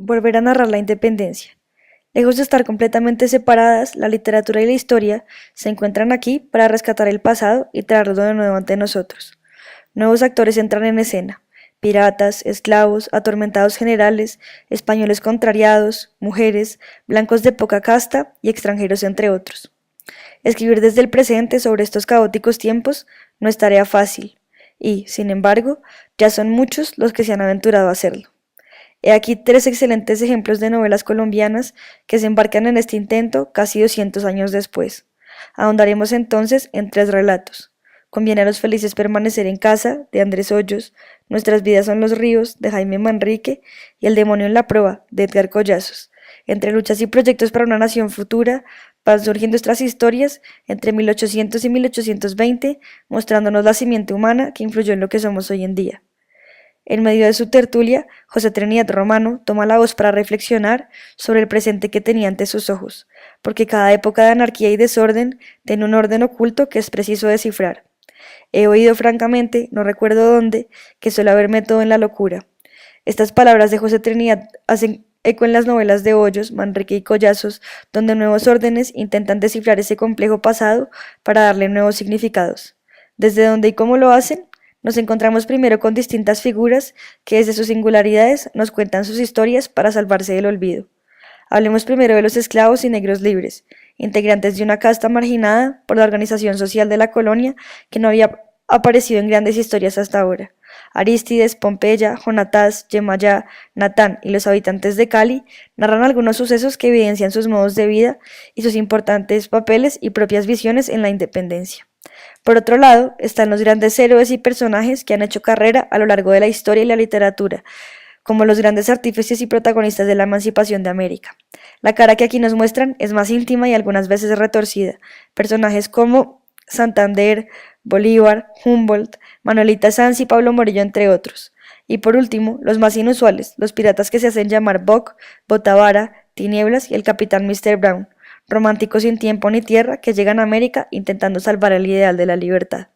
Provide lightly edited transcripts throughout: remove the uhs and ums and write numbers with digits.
Volver a narrar la independencia. Lejos de estar completamente separadas, la literatura y la historia se encuentran aquí para rescatar el pasado y traerlo de nuevo ante nosotros. Nuevos actores entran en escena: piratas, esclavos, atormentados generales, españoles contrariados, mujeres, blancos de poca casta y extranjeros, entre otros. Escribir desde el presente sobre estos caóticos tiempos no es tarea fácil, y, sin embargo, ya son muchos los que se han aventurado a hacerlo. He aquí tres excelentes ejemplos de novelas colombianas que se embarcan en este intento casi 200 años después. Ahondaremos entonces en tres relatos: Conviene a los felices permanecer en casa, de Andrés Hoyos; Nuestras vidas son los ríos, de Jaime Manrique; y El demonio en la proa, de Edgar Collazos. Entre luchas y proyectos para una nación futura, van surgiendo estas historias entre 1800 y 1820, mostrándonos la simiente humana que influyó en lo que somos hoy en día. En medio de su tertulia, José Trinidad Romano toma la voz para reflexionar sobre el presente que tenía ante sus ojos, porque cada época de anarquía y desorden tiene un orden oculto que es preciso descifrar. He oído francamente, no recuerdo dónde, que suele haber método en la locura. Estas palabras de José Trinidad hacen eco en las novelas de Hoyos, Manrique y Collazos, donde nuevos órdenes intentan descifrar ese complejo pasado para darle nuevos significados. ¿Desde dónde y cómo lo hacen? Nos encontramos primero con distintas figuras que desde sus singularidades nos cuentan sus historias para salvarse del olvido. Hablemos primero de los esclavos y negros libres, integrantes de una casta marginada por la organización social de la colonia que no había aparecido en grandes historias hasta ahora. Arístides, Pompeya, Jonatás, Yemayá, Natán y los habitantes de Cali narran algunos sucesos que evidencian sus modos de vida y sus importantes papeles y propias visiones en la independencia. Por otro lado, están los grandes héroes y personajes que han hecho carrera a lo largo de la historia y la literatura, como los grandes artífices y protagonistas de la emancipación de América. La cara que aquí nos muestran es más íntima y algunas veces retorcida. Personajes como Santander, Bolívar, Humboldt, Manuelita Sanz y Pablo Morillo, entre otros. Y por último, los más inusuales, los piratas que se hacen llamar Buck, Botavara, Tinieblas y el capitán Mr. Brown, románticos sin tiempo ni tierra que llegan a América intentando salvar el ideal de la libertad.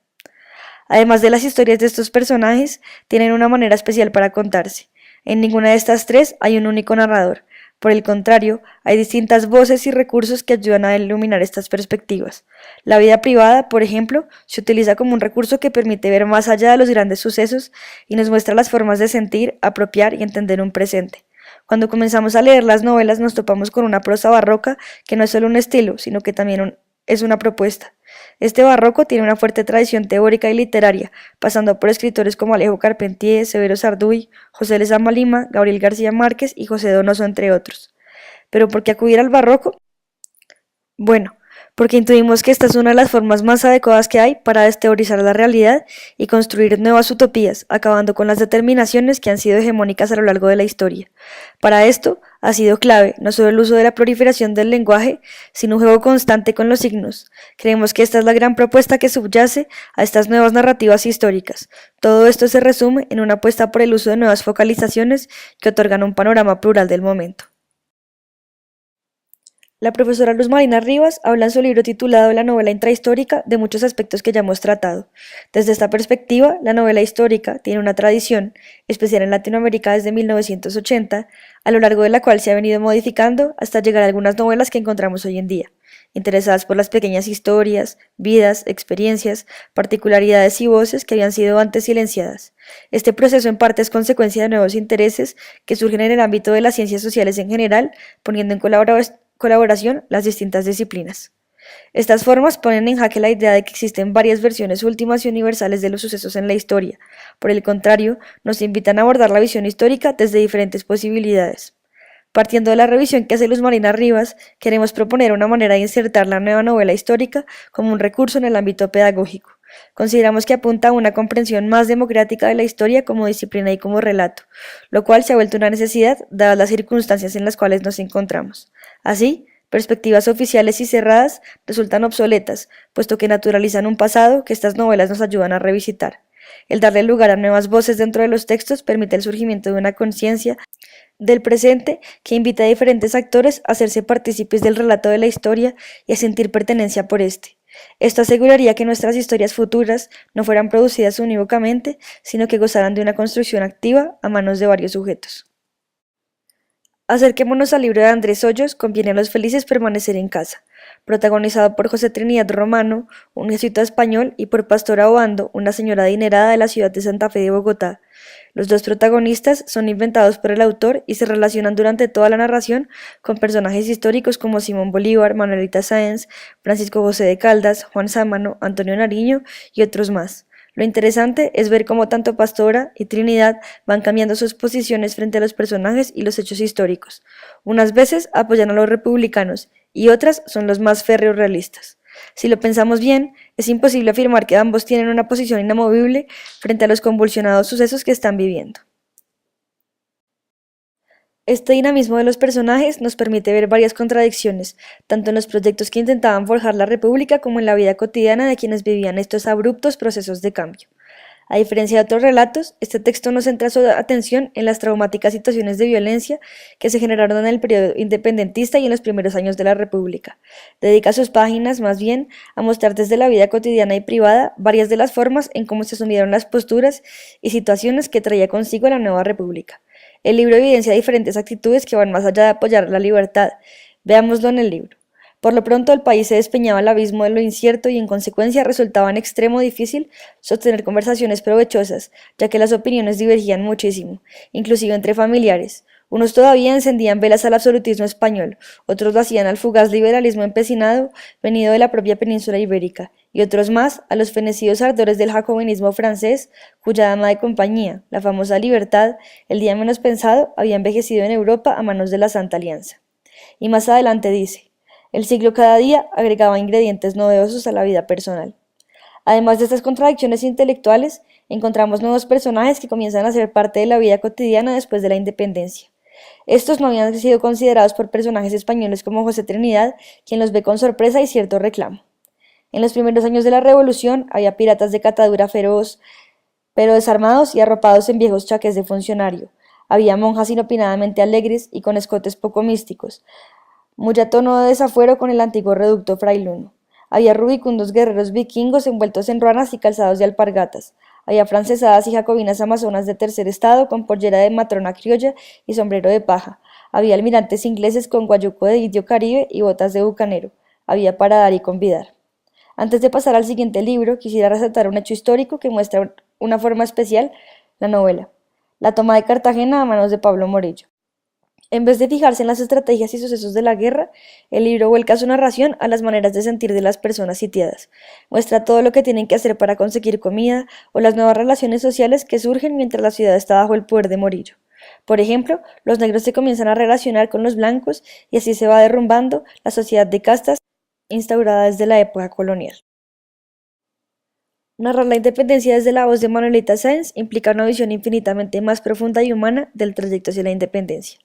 Además de las historias de estos personajes, tienen una manera especial para contarse. En ninguna de estas tres hay un único narrador. Por el contrario, hay distintas voces y recursos que ayudan a iluminar estas perspectivas. La vida privada, por ejemplo, se utiliza como un recurso que permite ver más allá de los grandes sucesos y nos muestra las formas de sentir, apropiar y entender un presente. Cuando comenzamos a leer las novelas nos topamos con una prosa barroca que no es solo un estilo, sino que también es una propuesta. Este barroco tiene una fuerte tradición teórica y literaria, pasando por escritores como Alejo Carpentier, Severo Sarduy, José Lezama Lima, Gabriel García Márquez y José Donoso, entre otros. ¿Pero por qué acudir al barroco? Bueno, porque intuimos que esta es una de las formas más adecuadas que hay para desteorizar la realidad y construir nuevas utopías, acabando con las determinaciones que han sido hegemónicas a lo largo de la historia. Para esto ha sido clave no solo el uso de la proliferación del lenguaje, sino un juego constante con los signos. Creemos que esta es la gran propuesta que subyace a estas nuevas narrativas históricas. Todo esto se resume en una apuesta por el uso de nuevas focalizaciones que otorgan un panorama plural del momento. La profesora Luz Marina Rivas habla en su libro titulado La novela intrahistórica de muchos aspectos que ya hemos tratado. Desde esta perspectiva, la novela histórica tiene una tradición, especial en Latinoamérica desde 1980, a lo largo de la cual se ha venido modificando hasta llegar a algunas novelas que encontramos hoy en día, interesadas por las pequeñas historias, vidas, experiencias, particularidades y voces que habían sido antes silenciadas. Este proceso en parte es consecuencia de nuevos intereses que surgen en el ámbito de las ciencias sociales en general, poniendo en colaboración las distintas disciplinas. Estas formas ponen en jaque la idea de que existen varias versiones últimas y universales de los sucesos en la historia. Por el contrario, nos invitan a abordar la visión histórica desde diferentes posibilidades. Partiendo de la revisión que hace Luz Marina Rivas, queremos proponer una manera de insertar la nueva novela histórica como un recurso en el ámbito pedagógico. Consideramos que apunta a una comprensión más democrática de la historia como disciplina y como relato, lo cual se ha vuelto una necesidad dadas las circunstancias en las cuales nos encontramos. Así, perspectivas oficiales y cerradas resultan obsoletas, puesto que naturalizan un pasado que estas novelas nos ayudan a revisitar. El darle lugar a nuevas voces dentro de los textos permite el surgimiento de una conciencia del presente que invita a diferentes actores a hacerse partícipes del relato de la historia y a sentir pertenencia por este. Esto aseguraría que nuestras historias futuras no fueran producidas unívocamente, sino que gozaran de una construcción activa a manos de varios sujetos. Acerquémonos al libro de Andrés Hoyos, Conviene a los felices permanecer en casa, protagonizado por José Trinidad Romano, un jesuita español, y por Pastora Obando, una señora adinerada de la ciudad de Santa Fe de Bogotá. Los dos protagonistas son inventados por el autor y se relacionan durante toda la narración con personajes históricos como Simón Bolívar, Manuelita Sáenz, Francisco José de Caldas, Juan Sámano, Antonio Nariño y otros más. Lo interesante es ver cómo tanto Pastora y Trinidad van cambiando sus posiciones frente a los personajes y los hechos históricos. Unas veces apoyan a los republicanos y otras son los más férreos realistas. Si lo pensamos bien, es imposible afirmar que ambos tienen una posición inamovible frente a los convulsionados sucesos que están viviendo. Este dinamismo de los personajes nos permite ver varias contradicciones, tanto en los proyectos que intentaban forjar la República como en la vida cotidiana de quienes vivían estos abruptos procesos de cambio. A diferencia de otros relatos, este texto no centra su atención en las traumáticas situaciones de violencia que se generaron en el periodo independentista y en los primeros años de la República. Dedica sus páginas, más bien, a mostrar desde la vida cotidiana y privada varias de las formas en cómo se asumieron las posturas y situaciones que traía consigo la nueva República. El libro evidencia diferentes actitudes que van más allá de apoyar la libertad. Veámoslo en el libro. Por lo pronto el país se despeñaba al abismo de lo incierto y en consecuencia resultaba en extremo difícil sostener conversaciones provechosas, ya que las opiniones divergían muchísimo, inclusive entre familiares. Unos todavía encendían velas al absolutismo español, otros lo hacían al fugaz liberalismo empecinado venido de la propia península ibérica, y otros más a los fenecidos ardores del jacobinismo francés, cuya dama de compañía, la famosa Libertad, el día menos pensado, había envejecido en Europa a manos de la Santa Alianza. Y más adelante dice: el siglo cada día agregaba ingredientes novedosos a la vida personal. Además de estas contradicciones intelectuales, encontramos nuevos personajes que comienzan a ser parte de la vida cotidiana después de la independencia. Estos no habían sido considerados por personajes españoles como José Trinidad, quien los ve con sorpresa y cierto reclamo. En los primeros años de la Revolución había piratas de catadura feroz, pero desarmados y arropados en viejos chaqués de funcionario. Había monjas inopinadamente alegres y con escotes poco místicos, muy a tono de desafuero con el antiguo reducto frailuno. Había rubicundos guerreros vikingos envueltos en ruanas y calzados de alpargatas. Había francesadas y jacobinas amazonas de tercer estado con pollera de matrona criolla y sombrero de paja. Había almirantes ingleses con guayuco de indio caribe y botas de bucanero. Había para dar y convidar. Antes de pasar al siguiente libro, quisiera resaltar un hecho histórico que muestra una forma especial la novela: la toma de Cartagena a manos de Pablo Morillo. En vez de fijarse en las estrategias y sucesos de la guerra, el libro vuelca su narración a las maneras de sentir de las personas sitiadas. Muestra todo lo que tienen que hacer para conseguir comida o las nuevas relaciones sociales que surgen mientras la ciudad está bajo el poder de Morillo. Por ejemplo, los negros se comienzan a relacionar con los blancos y así se va derrumbando la sociedad de castas instaurada desde la época colonial. Narrar la independencia desde la voz de Manuelita Sáenz implica una visión infinitamente más profunda y humana del trayecto hacia la independencia.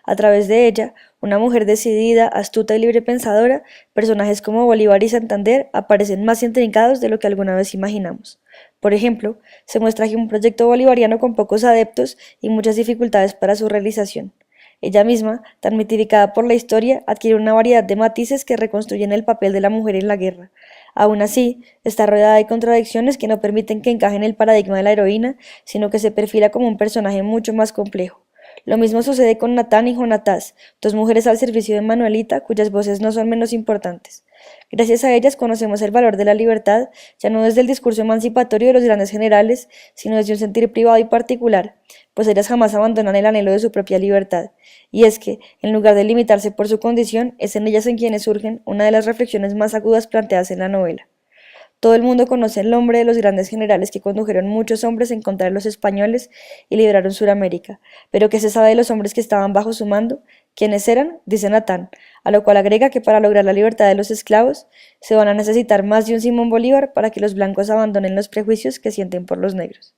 A través de ella, una mujer decidida, astuta y librepensadora, personajes como Bolívar y Santander aparecen más intrincados de lo que alguna vez imaginamos. Por ejemplo, se muestra que un proyecto bolivariano con pocos adeptos y muchas dificultades para su realización. Ella misma, tan mitificada por la historia, adquiere una variedad de matices que reconstruyen el papel de la mujer en la guerra. Aún así, está rodeada de contradicciones que no permiten que encaje en el paradigma de la heroína, sino que se perfila como un personaje mucho más complejo. Lo mismo sucede con Natán y Jonatás, dos mujeres al servicio de Manuelita, cuyas voces no son menos importantes. Gracias a ellas conocemos el valor de la libertad, ya no desde el discurso emancipatorio de los grandes generales, sino desde un sentir privado y particular, pues ellas jamás abandonan el anhelo de su propia libertad. Y es que, en lugar de limitarse por su condición, es en ellas en quienes surgen una de las reflexiones más agudas planteadas en la novela. Todo el mundo conoce el nombre de los grandes generales que condujeron muchos hombres en contra de los españoles y liberaron Suramérica, pero ¿qué se sabe de los hombres que estaban bajo su mando? ¿Quiénes eran? Dice Natán, a lo cual agrega que para lograr la libertad de los esclavos se van a necesitar más de un Simón Bolívar para que los blancos abandonen los prejuicios que sienten por los negros.